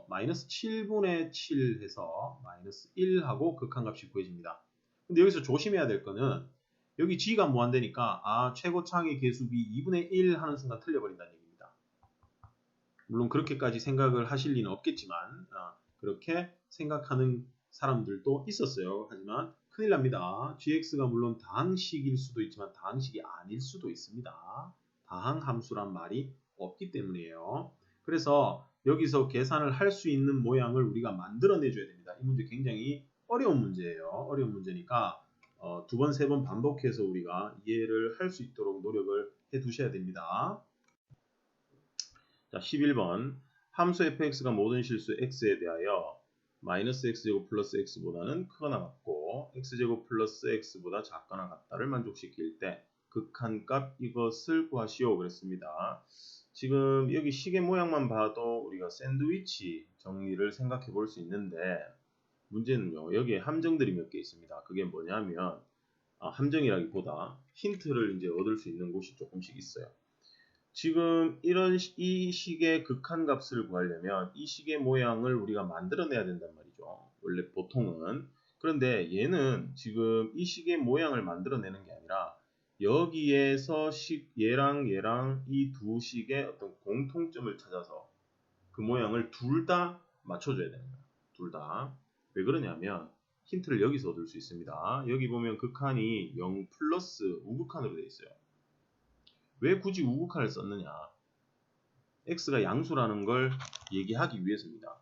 마이너스 7분의 7 해서 마이너스 1하고 극한값이 구해집니다. 근데 여기서 조심해야 될 거는 여기 g가 무한대니까 최고차항의 개수비 2분의 1 하는 순간 틀려버린다는 얘기입니다. 물론 그렇게까지 생각을 하실 리는 없겠지만 그렇게 생각하는 사람들도 있었어요. 하지만 큰일 납니다. gx가 물론 다항식일 수도 있지만 다항식이 아닐 수도 있습니다. 다항함수란 말이 없기 때문이에요. 그래서 여기서 계산을 할 수 있는 모양을 우리가 만들어내줘야 됩니다. 이 문제 굉장히 어려운 문제예요. 어려운 문제니까 두 번, 세 번 반복해서 우리가 이해를 할 수 있도록 노력을 해 두셔야 됩니다. 자, 11번. 함수 fx가 모든 실수 x에 대하여 마이너스 x제곱 플러스 x보다는 크거나 같고 x제곱 플러스 x보다 작거나 같다를 만족시킬 때 극한값 이것을 구하시오 그랬습니다. 지금 여기 시계 모양만 봐도 우리가 샌드위치 정리를 생각해 볼 수 있는데 문제는요. 여기에 함정들이 몇 개 있습니다. 그게 뭐냐면 함정이라기보다 힌트를 이제 얻을 수 있는 곳이 조금씩 있어요. 지금 이 식의 극한값을 구하려면 이 식의 모양을 우리가 만들어내야 된단 말이죠. 원래 보통은. 그런데 얘는 지금 이 식의 모양을 만들어내는 게 아니라 여기에서 얘랑 이 두 식의 어떤 공통점을 찾아서 그 모양을 둘 다 맞춰줘야 됩니다. 둘 다. 왜 그러냐면 힌트를 여기서 얻을 수 있습니다. 여기 보면 극한이 0 플러스 우극한으로 되어 있어요. 왜 굳이 우극한을 썼느냐? x가 양수라는 걸 얘기하기 위해서입니다.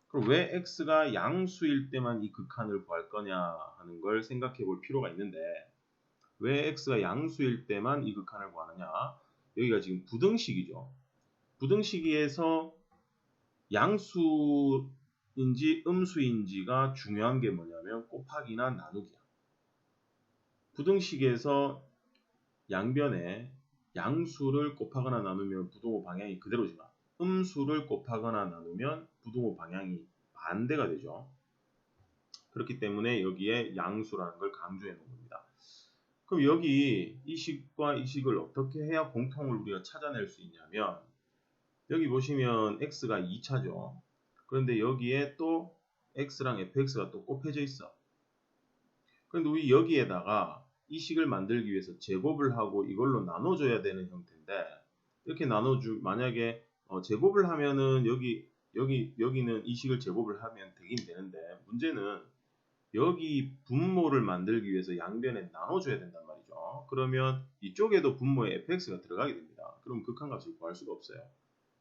그럼 왜 x가 양수일 때만 이 극한을 구할 거냐 하는 걸 생각해 볼 필요가 있는데 왜 x가 양수일 때만 이 극한을 구하느냐? 여기가 지금 부등식이죠. 부등식에서 양수인지 음수인지가 중요한 게 뭐냐면 곱하기나 나누기야. 부등식에서 양변에 양수를 곱하거나 나누면 부등호 방향이 그대로지만 음수를 곱하거나 나누면 부등호 방향이 반대가 되죠. 그렇기 때문에 여기에 양수라는 걸 강조해 놓은 겁니다. 그럼 여기 이 식과 이 식을 어떻게 해야 공통을 우리가 찾아낼 수 있냐면 여기 보시면 x가 2차죠. 그런데 여기에 또 x랑 fx가 또 곱해져 있어. 그런데 우리 여기에다가 이 식을 만들기 위해서 제곱을 하고 이걸로 나눠줘야 되는 형태인데 이렇게 만약에 제곱을 하면은 여기는 이 식을 제곱을 하면 되긴 되는데 문제는 여기 분모를 만들기 위해서 양변에 나눠줘야 된단 말이죠. 그러면 이쪽에도 분모에 fx가 들어가게 됩니다. 그럼 극한값을 구할 수가 없어요.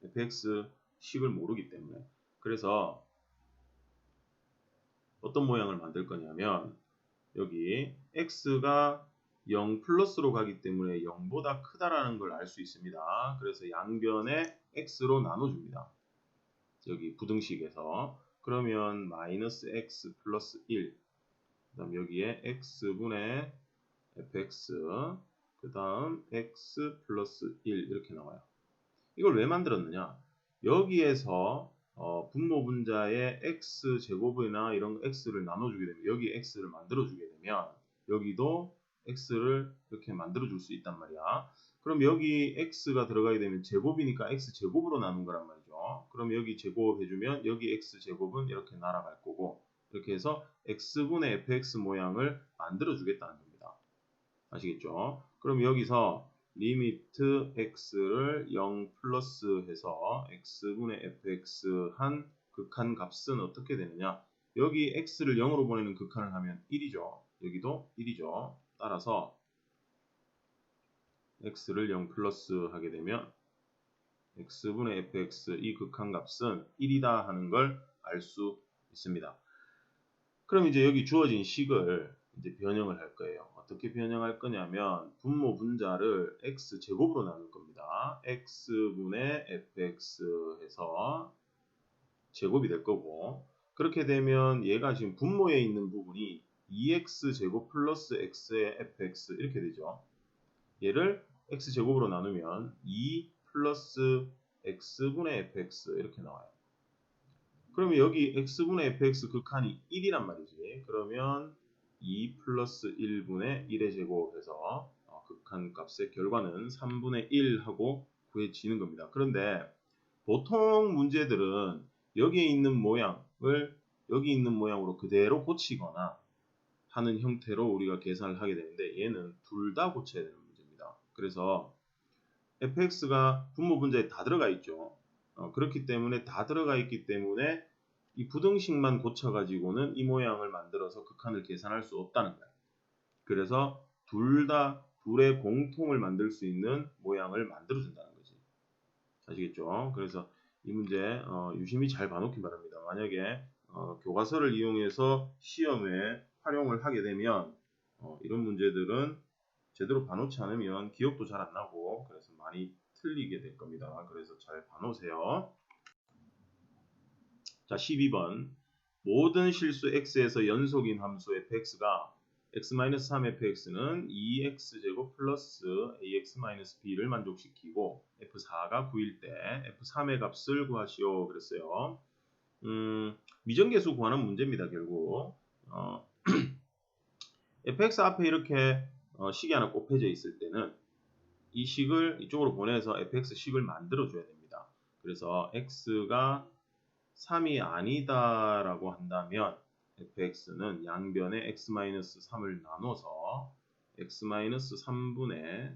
fx 식을 모르기 때문에. 그래서 어떤 모양을 만들 거냐면 여기 x가 0 플러스로 가기 때문에 0보다 크다라는 걸 알 수 있습니다. 그래서 양변에 x로 나눠줍니다. 여기 부등식에서 그러면 마이너스 x 플러스 1 그 다음 여기에 x분의 fx 그 다음 x 플러스 1 이렇게 나와요. 이걸 왜 만들었느냐? 여기에서 분모 분자에 x제곱이나 이런 x를 나눠주게 되면 여기 x를 만들어주게 되면 여기도 x를 이렇게 만들어줄 수 있단 말이야. 그럼 여기 x가 들어가게 되면 제곱이니까 x제곱으로 나눈 거란 말이죠. 그럼 여기 제곱해주면 여기 x제곱은 이렇게 날아갈 거고 이렇게 해서 x분의 fx 모양을 만들어주겠다는 겁니다. 아시겠죠? 그럼 여기서 리미트 x를 0 플러스 해서 x분의 fx 한 극한 값은 어떻게 되느냐? 여기 x를 0으로 보내는 극한을 하면 1이죠. 여기도 1이죠. 따라서 x를 0 플러스 하게 되면 x분의 fx 이 극한 값은 1이다 하는 걸 알 수 있습니다. 그럼 이제 여기 주어진 식을 이제 변형을 할 거예요. 어떻게 변형할 거냐면 분모 분자를 x제곱으로 나눌 겁니다. x분의 fx 해서 제곱이 될 거고 그렇게 되면 얘가 지금 분모에 있는 부분이 2x제곱 플러스 x의 fx 이렇게 되죠. 얘를 x제곱으로 나누면 2 플러스 x분의 fx 이렇게 나와요. 그러면 여기 x분의 fx 극한이 1이란 말이지. 그러면 2 플러스 1분의 1의 제곱해서 극한 값의 결과는 3분의 1 하고 구해지는 겁니다. 그런데 보통 문제들은 여기에 있는 모양을 여기 있는 모양으로 그대로 고치거나 하는 형태로 우리가 계산을 하게 되는데 얘는 둘 다 고쳐야 되는 문제입니다. 그래서 fx가 분모 분자에 다 들어가 있죠. 그렇기 때문에 다 들어가 있기 때문에 이 부등식만 고쳐가지고는 이 모양을 만들어서 극한을 계산할 수 없다는 거예요. 그래서 둘의 공통을 만들 수 있는 모양을 만들어준다는 거지. 아시겠죠? 그래서 이 문제 유심히 잘 봐놓기 바랍니다. 만약에 교과서를 이용해서 시험에 활용을 하게 되면 이런 문제들은 제대로 봐놓지 않으면 기억도 잘 안 나고 그래서 많이 틀리게 될 겁니다. 그래서 잘 봐놓으세요. 자, 12번. 모든 실수 x에서 연속인 함수 fx가 x-3fx는 2x제곱 플러스 ax-b를 만족시키고 f4가 9일 때 f3의 값을 구하시오 그랬어요. 미정계수 구하는 문제입니다. 결국 fx 앞에 이렇게 식이 하나 곱해져 있을 때는 이 식을 이쪽으로 보내서 fx 식을 만들어 줘야 됩니다. 그래서 x가 3이 아니다 라고 한다면 fx는 양변에 x-3을 나눠서 x-3분의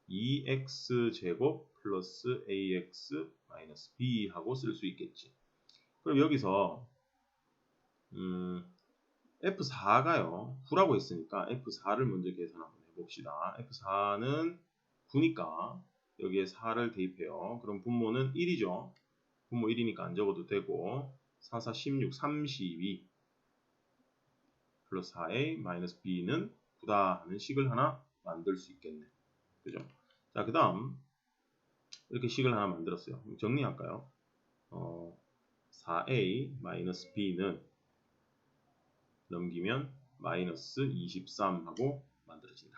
2x제곱 플러스 ax-b 하고 쓸 수 있겠지. 그럼 여기서 F4가요. 9라고 했으니까 F4를 먼저 계산 한번 해봅시다. F4는 9니까 여기에 4를 대입해요. 그럼 분모는 1이죠. 분모 1이니까 안 적어도 되고 4, 4, 16, 32 플러스 4a 마이너스 b는 9다 하는 식을 하나 만들 수 있겠네. 그죠? 자, 그 다음 이렇게 식을 하나 만들었어요. 정리할까요? 4a 마이너스 b는 넘기면 마이너스 23하고 만들어진다.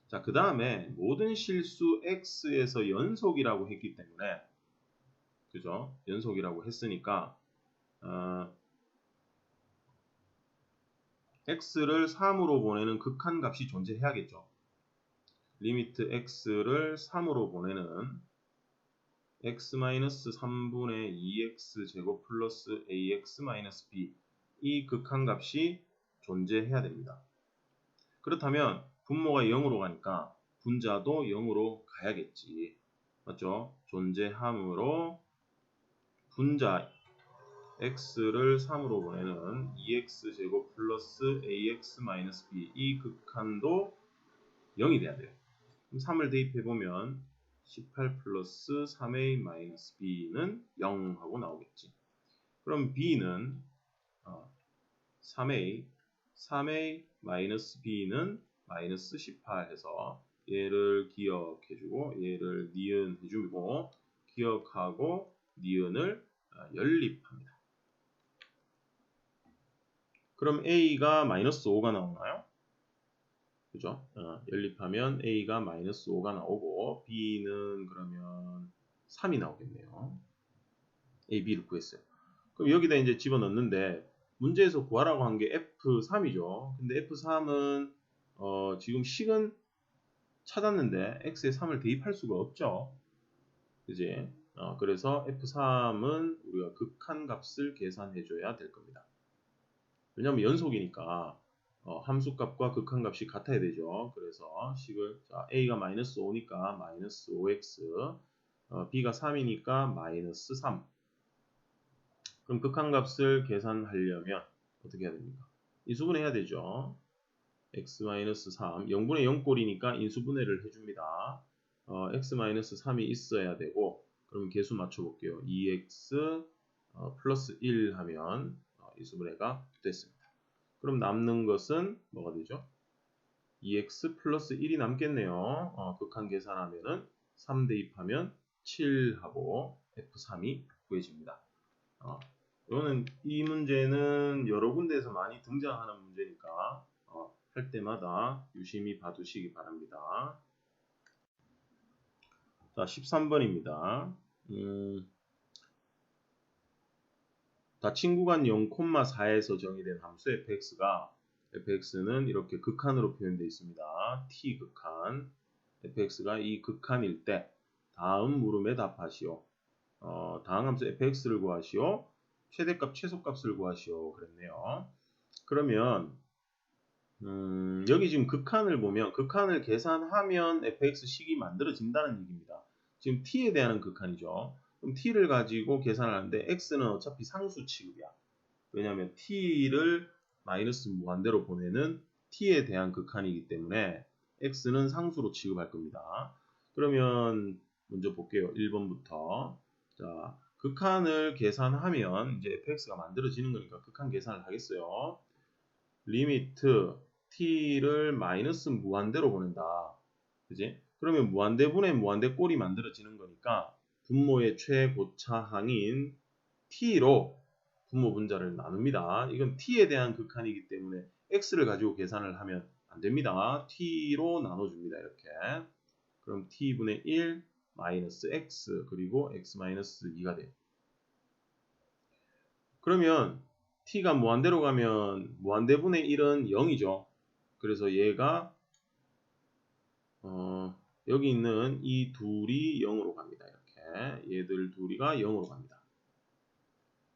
자, 그 다음에 모든 실수 x에서 연속이라고 했기 때문에 그죠? 연속이라고 했으니까 x를 3으로 보내는 극한값이 존재해야겠죠. 리미트 x를 3으로 보내는 x-3분의 2x제곱 플러스 ax-b 이 극한값이 존재해야 됩니다. 그렇다면 분모가 0으로 가니까 분자도 0으로 가야겠지. 맞죠? 존재함으로 분자 x를 3으로 보내는 2x제곱 플러스 ax-b 이 극한도 0이 돼야 돼요. 그럼 3을 대입해보면 18 플러스 3a-b는 0 하고 나오겠지. 그럼 b는 3a-b는 마이너스 18 해서 얘를 기억해주고 얘를 니은 해주고 기억하고 니은을 연립합니다. 그럼 a가 마이너스 5가 나오나요? 그죠? 연립하면 a가 마이너스 5가 나오고 b는 그러면 3이 나오겠네요. a, b를 구했어요. 그럼 여기다 이제 집어넣는데 문제에서 구하라고 한 게 F3이죠. 근데 F3은 지금 식은 찾았는데 x에 3을 대입할 수가 없죠. 그지? 그래서 F3은 우리가 극한값을 계산해줘야 될 겁니다. 왜냐하면 연속이니까 함수값과 극한값이 같아야 되죠. 그래서 식을 자, a가 마이너스 5니까 마이너스 5x b가 3이니까 마이너스 3 그럼 극한값을 계산하려면 어떻게 해야 됩니까? 인수분해해야 되죠. x-3 0분의 0꼴이니까 인수분해를 해줍니다. x-3이 있어야 되고 그럼 개수 맞춰볼게요. 2x 플러스 1 하면 인수분해가 됐습니다. 그럼 남는 것은 뭐가 되죠? 2x 플러스 1이 남겠네요. 극한 계산하면은 3 대입하면 7하고 F3이 구해집니다. 이거는 이 문제는 여러 군데에서 많이 등장하는 문제니까 할 때마다 유심히 봐두시기 바랍니다. 자, 13번입니다. 닫힌 구간 0,4에서 정의된 함수 fx는 이렇게 극한으로 표현되어 있습니다. t 극한. fx가 이 극한일 때 다음 물음에 답하시오. 다음 함수 fx를 구하시오. 최대값, 최소값을 구하시오. 그랬네요. 그러면 여기 지금 극한을 보면 극한을 계산하면 fx식이 만들어진다는 얘기입니다. 지금 t에 대한 극한이죠. 그럼 t를 가지고 계산을 하는데 x는 어차피 상수 취급이야. 왜냐하면 t를 마이너스 무한대로 보내는 t에 대한 극한이기 때문에 x는 상수로 취급할 겁니다. 그러면 먼저 볼게요. 1번부터. 자, 극한을 계산하면 이제 fx가 만들어지는 거니까 극한 계산을 하겠어요. 리미트 t를 마이너스 무한대로 보낸다. 그지? 그러면 무한대분의 무한대꼴이 만들어지는 거니까 분모의 최고차항인 t로 분모 분자를 나눕니다. 이건 t에 대한 극한이기 때문에 x를 가지고 계산을 하면 안 됩니다. t로 나눠줍니다. 이렇게. 그럼 t분의 1 마이너스 x 그리고 x 마이너스 2가 돼요. 그러면 t가 무한대로 가면 무한대분의 1은 0이죠. 그래서 얘가 여기 있는 이 둘이 0으로 갑니다. 이렇게 얘들 둘이가 0으로 갑니다.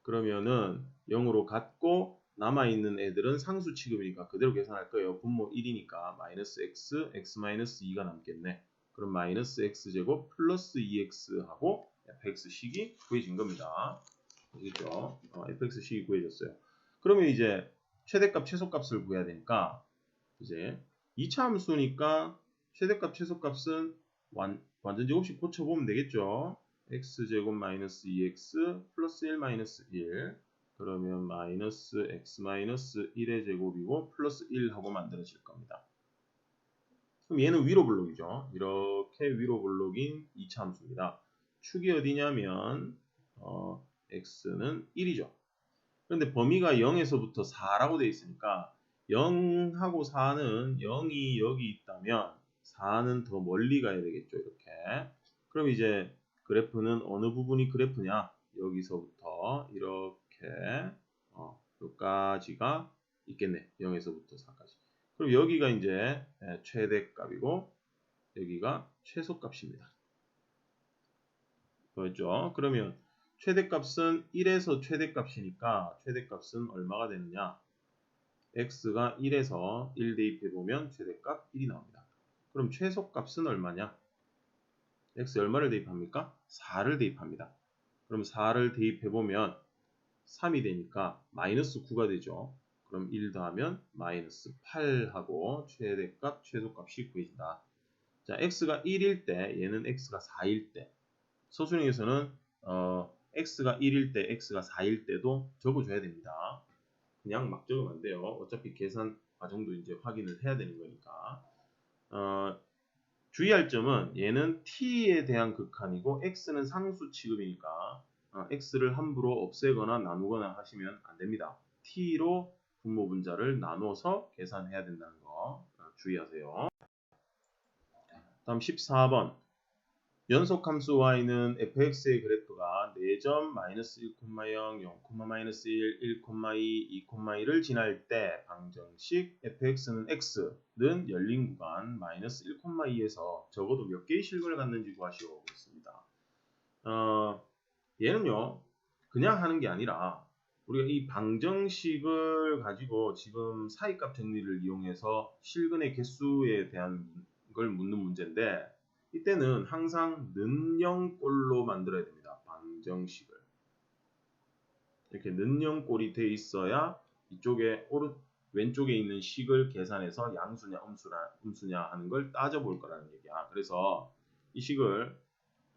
그러면은 0으로 갔고 남아있는 애들은 상수 취급이니까 그대로 계산할 거예요. 분모 1이니까 마이너스 x, x 마이너스 2가 남겠네. 그럼 마이너스 x제곱 플러스 2x 하고 fx식이 구해진 겁니다. 알겠죠? fx식이 구해졌어요. 그러면 이제 최대값, 최소값을 구해야 되니까 이제 2차 함수니까 최대값, 최소값은 완전제곱식 고쳐보면 되겠죠? x제곱 마이너스 2x 플러스 1 마이너스 1 그러면 마이너스 x 마이너스 1의 제곱이고 플러스 1 하고 만들어질 겁니다. 그럼 얘는 위로 블록이죠. 이렇게 위로 블록인 2차 함수입니다. 축이 어디냐면 x는 1이죠. 그런데 범위가 0에서부터 4라고 되어 있으니까 0하고 4는 0이 여기 있다면 4는 더 멀리 가야 되겠죠. 이렇게. 그럼 이제 그래프는 어느 부분이 그래프냐? 여기서부터 이렇게 여기까지가 있겠네. 0에서부터 4까지. 그럼 여기가 이제 최대값이고 여기가 최소값입니다. 그렇죠? 그러면 최대값은 1에서 최대값이니까 최대값은 얼마가 되느냐? x가 1에서 1 대입해보면 최대값 1이 나옵니다. 그럼 최소값은 얼마냐? x 얼마를 대입합니까? 4를 대입합니다. 그럼 4를 대입해보면 3이 되니까 마이너스 9가 되죠. 그럼 1 더하면 마이너스 8하고 최대값, 최소값이 구해진다. 자, x가 1일 때 얘는 x가 4일 때 서술형에서는 x가 1일 때, x가 4일 때도 적어줘야 됩니다. 그냥 막 적으면 안 돼요. 어차피 계산 과정도 이제 확인을 해야 되는 거니까. 주의할 점은 얘는 t에 대한 극한이고 x는 상수 취급이니까 x를 함부로 없애거나 나누거나 하시면 안 됩니다. t로 분모 분자를 나눠서 계산해야 된다는 거 주의하세요. 다음 14번. 연속함수 y는 fx의 그래프가 4점, 마이너스 1,0, 0, 마이너스 1, 1,2, 2,2를 지날 때 방정식 fx는 x는 열린 구간 마이너스 1,2에서 적어도 몇 개의 실근을 갖는지 구하시오. 그렇습니다. 얘는요, 그냥 하는 게 아니라 우리가 이 방정식을 가지고 지금 사이값 정리를 이용해서 실근의 개수에 대한 걸 묻는 문제인데 이때는 항상 는영꼴로 만들어야 됩니다. 방정식을. 이렇게 는영꼴이 돼 있어야 이쪽에 왼쪽에 있는 식을 계산해서 양수냐 음수냐 하는 걸 따져볼 거라는 얘기야. 그래서 이 식을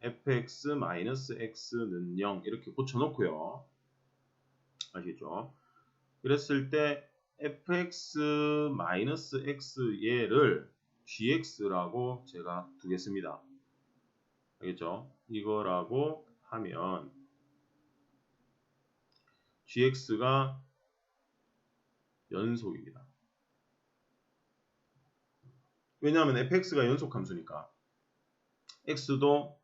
fx-x 는 0 이렇게 고쳐놓고요. 아시겠죠? 그랬을 때 fx-x 얘를 gx라고 제가 두겠습니다. 알겠죠? 이거라고 하면 gx가 연속입니다. 왜냐하면 fx가 연속함수니까 x도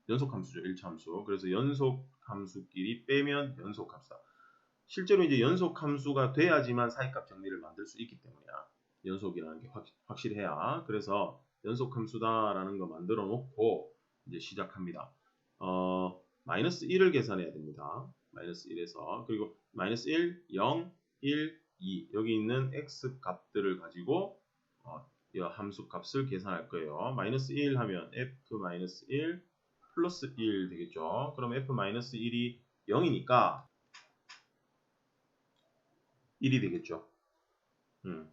연속함수죠. 1차 함수. 그래서 연속함수끼리 빼면 연속함수다. 실제로 이제 연속 함수가 돼야지만 사이값 정리를 만들 수 있기 때문이야. 연속이라는 게 확실해야. 그래서 연속 함수다라는 거 만들어 놓고 이제 시작합니다. 마이너스 1을 계산해야 됩니다. 마이너스 1에서 그리고 마이너스 1, 0, 1, 2 여기 있는 x 값들을 가지고 이 함수 값을 계산할 거예요. 마이너스 1 하면 f 마이너스 1 플러스 1 되겠죠. 그럼 f 마이너스 1이 0이니까 1이 되겠죠.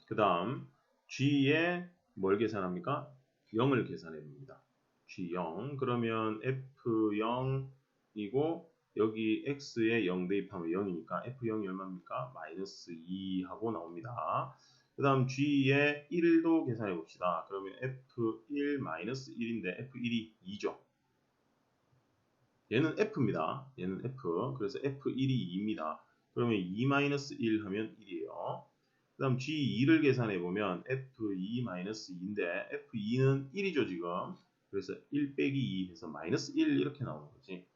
그 다음 g에 뭘 계산합니까? 0을 계산해 봅니다. g0 그러면 f0이고 여기 x에 0 대입하면 0이니까 f0이 얼마입니까? 마이너스 2 하고 나옵니다. 그 다음 g에 1도 계산해 봅시다. 그러면 f1 마이너스 1인데 f1이 2죠. 얘는 f입니다. 얘는 f. 그래서 f1이 2입니다. 그러면 2 마이너스 1 하면 1이에요. 그 다음 G2를 계산해 보면 F2-2인데 F2는 1이죠 지금. 그래서 1 빼기 2 해서 마이너스 1 이렇게 나오는 거지.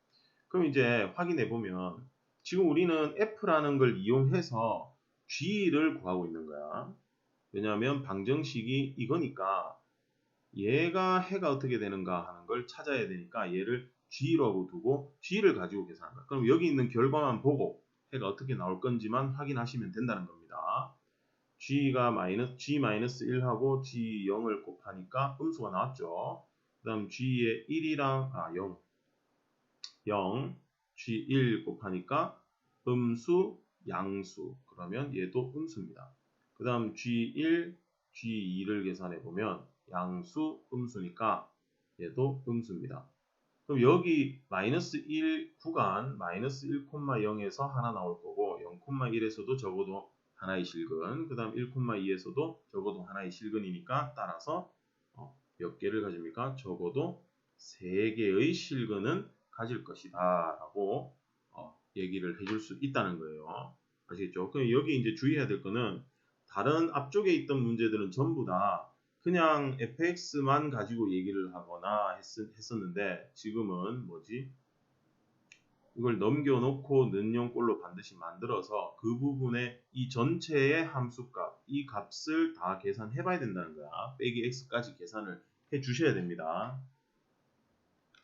그럼 이제 확인해 보면 지금 우리는 F라는 걸 이용해서 G를 구하고 있는 거야. 왜냐하면 방정식이 이거니까 얘가 해가 어떻게 되는가 하는 걸 찾아야 되니까 얘를 G라고 두고 G를 가지고 계산한 거야. 그럼 여기 있는 결과만 보고 해가 어떻게 나올 건지만 확인하시면 된다는 겁니다. G가 G-1하고 G0을 곱하니까 음수가 나왔죠. 그 다음 G에 1이랑 0, G1 곱하니까 음수, 양수. 그러면 얘도 음수입니다. 그 다음 G1, G2를 계산해 보면 양수, 음수니까 얘도 음수입니다. 그럼 여기 마이너스 1 구간 마이너스 1,0에서 하나 나올 거고 0,1에서도 적어도 하나의 실근, 그 다음 1,2에서도 적어도 하나의 실근이니까 따라서 몇 개를 가집니까? 적어도 3개의 실근은 가질 것이다 라고 얘기를 해줄 수 있다는 거예요. 아시겠죠? 그럼 여기 이제 주의해야 될 거는 다른 앞쪽에 있던 문제들은 전부 다 그냥 fx만 가지고 얘기를 하거나 했었는데 지금은 뭐지? 이걸 넘겨놓고 는용꼴로 반드시 만들어서 그 부분에 이 전체의 함수값, 이 값을 다 계산해 봐야 된다는 거야. 빼기 x까지 계산을 해 주셔야 됩니다.